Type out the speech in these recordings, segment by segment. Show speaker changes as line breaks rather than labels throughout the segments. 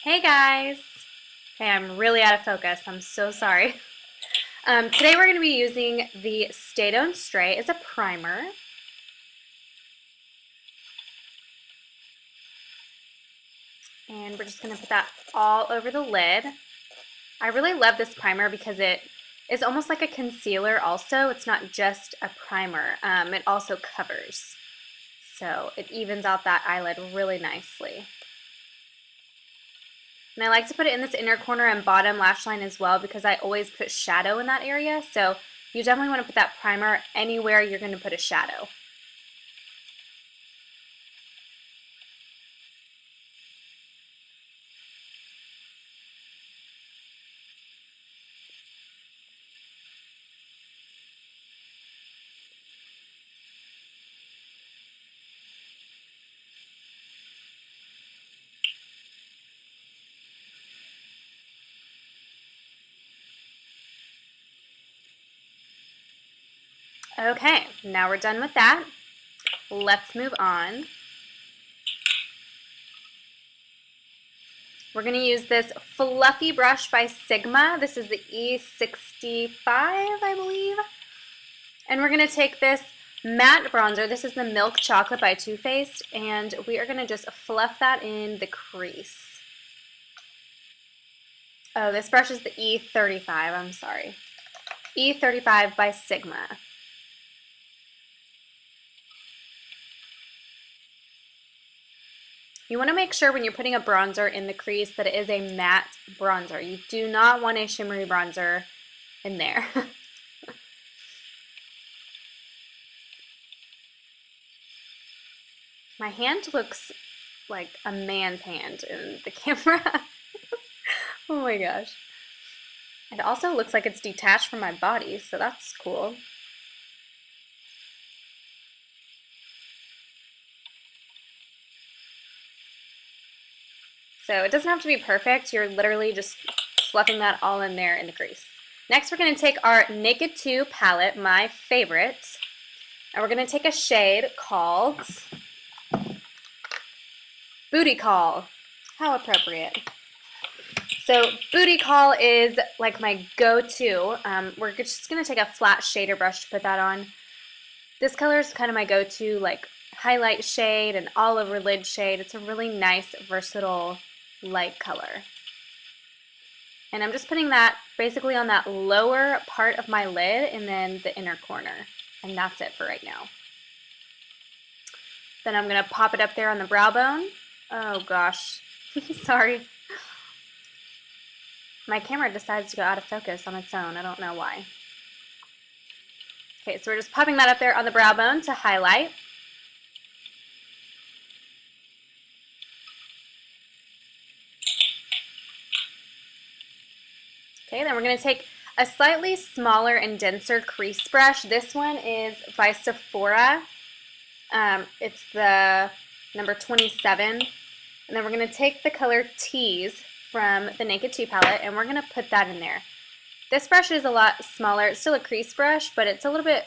Hey guys! Okay, I'm really out of focus. I'm so sorry. Today we're going to be using the Stay Don't Stray as a primer. And we're just going to put that all over the lid. I really love this primer because it is almost like a concealer also. It's not just a primer. It also covers. So it evens out that eyelid really nicely. And I like to put it in this inner corner and bottom lash line as well because I always put shadow in that area. So you definitely want to put that primer anywhere you're going to put a shadow. Okay, now we're done with that. Let's move on. We're going to use this fluffy brush by Sigma. This is the E65, I believe. And we're going to take this matte bronzer. This is the Milk Chocolate by TooFaced. And we are going to just fluff that in the crease. Oh, this brush is the E35. I'm sorry. E35 by Sigma. You want to make sure when you're putting a bronzer in the crease that it is a matte bronzer. You do not want a shimmery bronzer in there. My hand looks like a man's hand in the camera. Oh my gosh. It also looks like it's detached from my body, so that's cool. So it doesn't have to be perfect. You're literally just fluffing that all in there in the crease. Next, we're going to take our Naked 2 palette, my favorite, and we're going to take a shade called Bootycall. How appropriate. So Bootycall is like my go-to. We're just going to take a flat shader brush to put that on. This color is kind of my go-to like highlight shade and all over lid shade. It's a really nice, versatile light color. And I'm just putting that basically on that lower part of my lid and then the inner corner. And that's it for right now. Then I'm going to pop it up there on the brow bone. Oh gosh, sorry. My camera decides to go out of focus on its own. I don't know why. Okay, so we're just popping that up there on the brow bone to highlight. Okay, then we're going to take a slightly smaller and denser crease brush. This one is by Sephora. It's the number 27. And then we're going to take the color Tease from the Naked 2 palette, and we're going to put that in there. This brush is a lot smaller. It's still a crease brush, but it's a little bit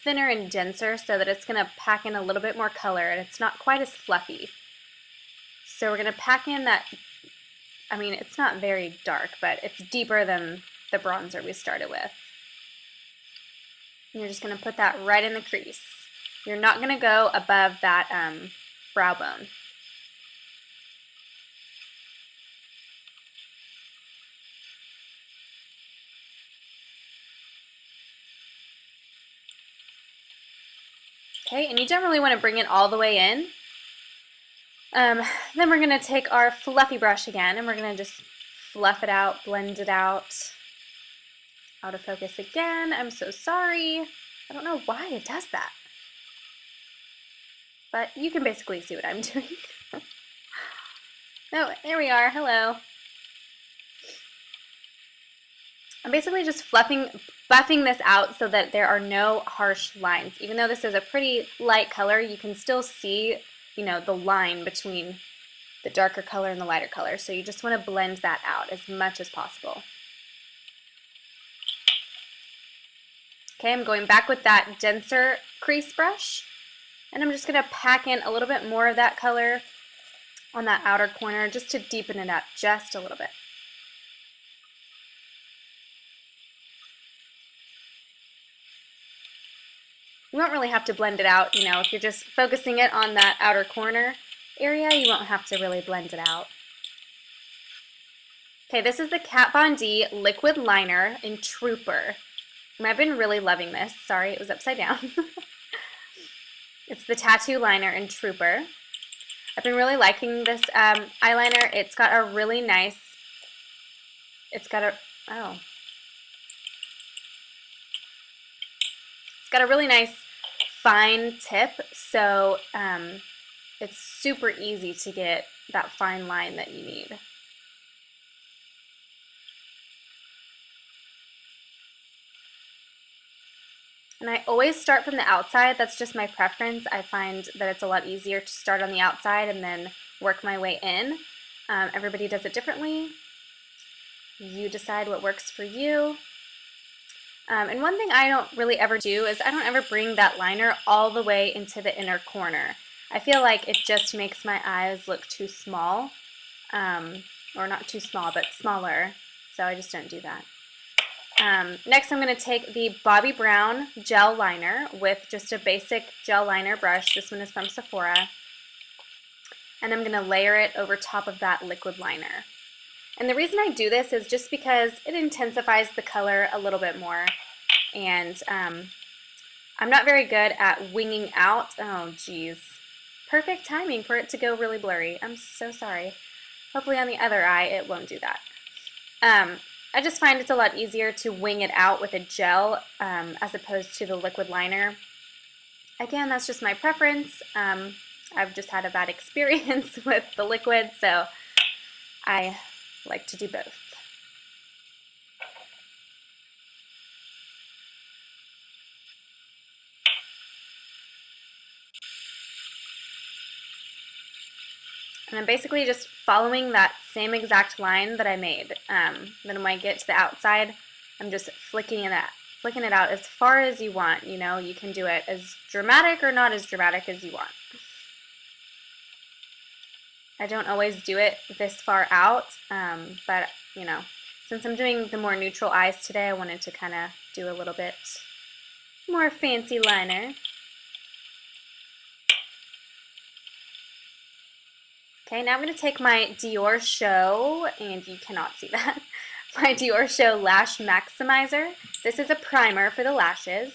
thinner and denser so that it's going to pack in a little bit more color, and it's not quite as fluffy. So we're going to pack in that. I mean, it's not very dark, but it's deeper than the bronzer we started with. And you're just going to put that right in the crease. You're not going to go above that brow bone. Okay, and you don't really want to bring it all the way in. Then we're going to take our fluffy brush again, and we're going to just fluff it out, blend it out. Out of focus again. I'm so sorry. I don't know why it does that. But you can basically see what I'm doing. Oh, there we are. Hello. I'm basically just buffing this out so that there are no harsh lines. Even though this is a pretty light color, you can still see, you know, the line between the darker color and the lighter color. So you just want to blend that out as much as possible. Okay, I'm going back with that denser crease brush, and I'm just going to pack in a little bit more of that color on that outer corner just to deepen it up just a little bit. You won't really have to blend it out, you know, if you're just focusing it on that outer corner area, you won't have to really blend it out. Okay, this is the Kat Von D Liquid Liner in Trooper. And I've been really loving this. Sorry, it was upside down. It's the Tattoo Liner in Trooper. I've been really liking this eyeliner. It's got a really nice, it's got a really nice fine tip, so it's super easy to get that fine line that you need. And I always start from the outside. That's just my preference. I find that it's a lot easier to start on the outside and then work my way in. Everybody does it differently. You decide what works for you. And one thing I don't really ever do is I don't ever bring that liner all the way into the inner corner. I feel like it just makes my eyes look too small. Or not too small, but smaller. So I just don't do that. Next I'm going to take the Bobbi Brown gel liner with just a basic gel liner brush. This one is from Sephora. And I'm going to layer it over top of that liquid liner. And the reason I do this is just because it intensifies the color a little bit more. And I'm not very good at winging out. Oh geez. Perfect timing for it to go really blurry. I'm so sorry. Hopefully on the other eye it won't do that. I just find it's a lot easier to wing it out with a gel as opposed to the liquid liner. Again, that's just my preference. I've just had a bad experience with the liquid, so I like to do both. And I'm basically just following that same exact line that I made. Then when I get to the outside, I'm just flicking it out as far as you want. You know, you can do it as dramatic or not as dramatic as you want. I don't always do it this far out, but you know, since I'm doing the more neutral eyes today, I wanted to kind of do a little bit more fancy liner. Okay, now I'm going to take my Diorshow, and you cannot see that, my Diorshow Lash Maximizer. This is a primer for the lashes.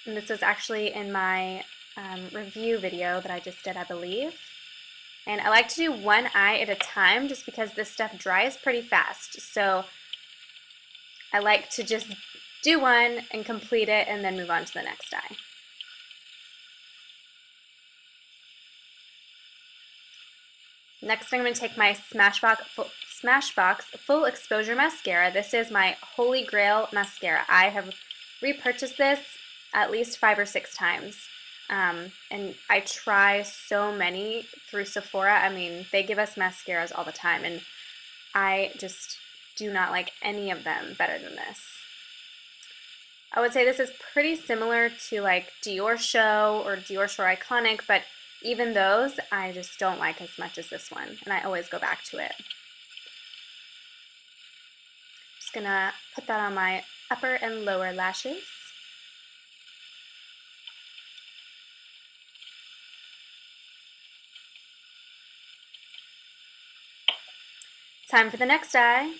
And this was actually in my review video that I just did, I believe. And I like to do one eye at a time just because this stuff dries pretty fast. So I like to just do one and complete it and then move on to the next eye. Next, I'm going to take my Smashbox Full Exposure Mascara. This is my Holy Grail mascara. I have repurchased this at least 5 or 6 times. And I try so many through Sephora. I mean, they give us mascaras all the time, and I just do not like any of them better than this. I would say this is pretty similar to like Diorshow or Diorshow Iconic, but even those, I just don't like as much as this one, and I always go back to it. Just gonna put that on my upper and lower lashes. Time for the next eye.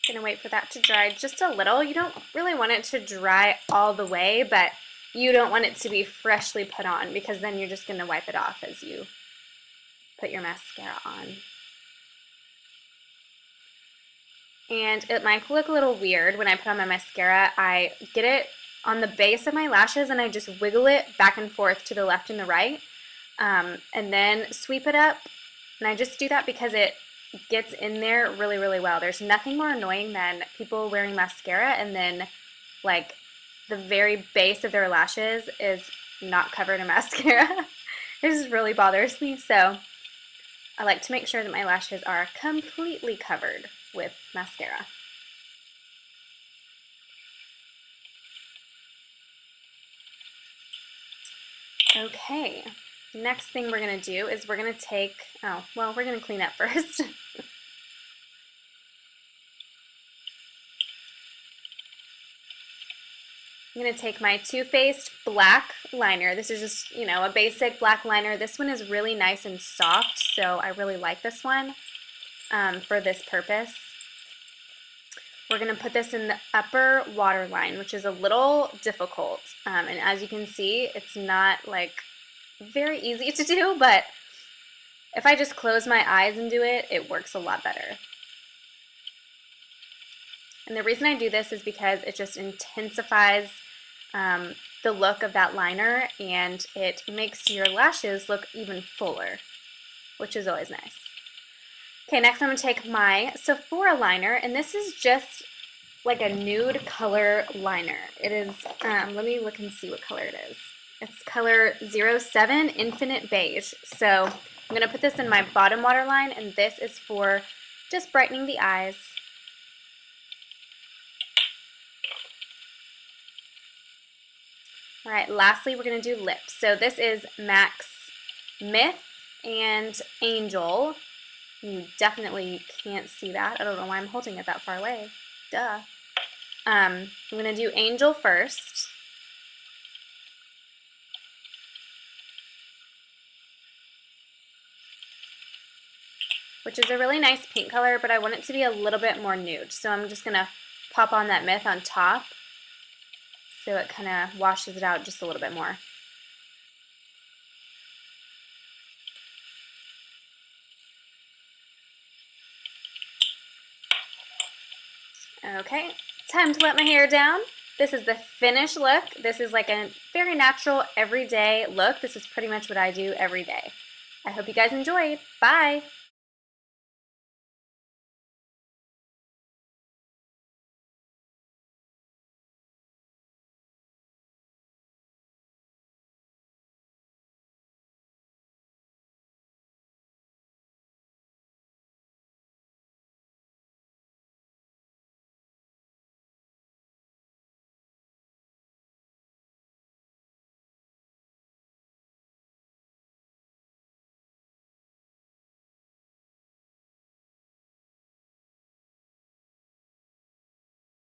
Gonna wait for that to dry just a little. You don't really want it to dry all the way, but you don't want it to be freshly put on because then you're just gonna wipe it off as you put your mascara on. And it might look a little weird when I put on my mascara. I get it on the base of my lashes and I just wiggle it back and forth to the left and the right, and then sweep it up. And I just do that because it gets in there really, really well. There's nothing more annoying than people wearing mascara and then like the very base of their lashes is not covered in mascara. It just really bothers me. So I like to make sure that my lashes are completely covered with mascara. Okay, next thing we're going to do is we're going to take, we're going to clean up first. I'm going to take my Too Faced black liner. This is just, a basic black liner. This one is really nice and soft, so I really like this one for this purpose. We're going to put this in the upper waterline, which is a little difficult. And as you can see, it's not like very easy to do, but if I just close my eyes and do it, it works a lot better. And the reason I do this is because it just intensifies the look of that liner, and it makes your lashes look even fuller, which is always nice. Okay, next I'm going to take my Sephora liner, and this is just like a nude color liner. It is, let me look and see what color it is. It's color 07 Infinite Beige. So I'm going to put this in my bottom waterline, and this is for just brightening the eyes. All right, lastly, we're going to do lips. So this is MAC's Myth and Angel. You definitely can't see that. I don't know why I'm holding it that far away. Duh. I'm going to do Angel first. Which is a really nice pink color, but I want it to be a little bit more nude. So I'm just going to pop on that Myth on top, so it kind of washes it out just a little bit more. Okay, time to let my hair down. This is the finished look. This is like a very natural, everyday look. This is pretty much what I do every day. I hope you guys enjoyed. Bye!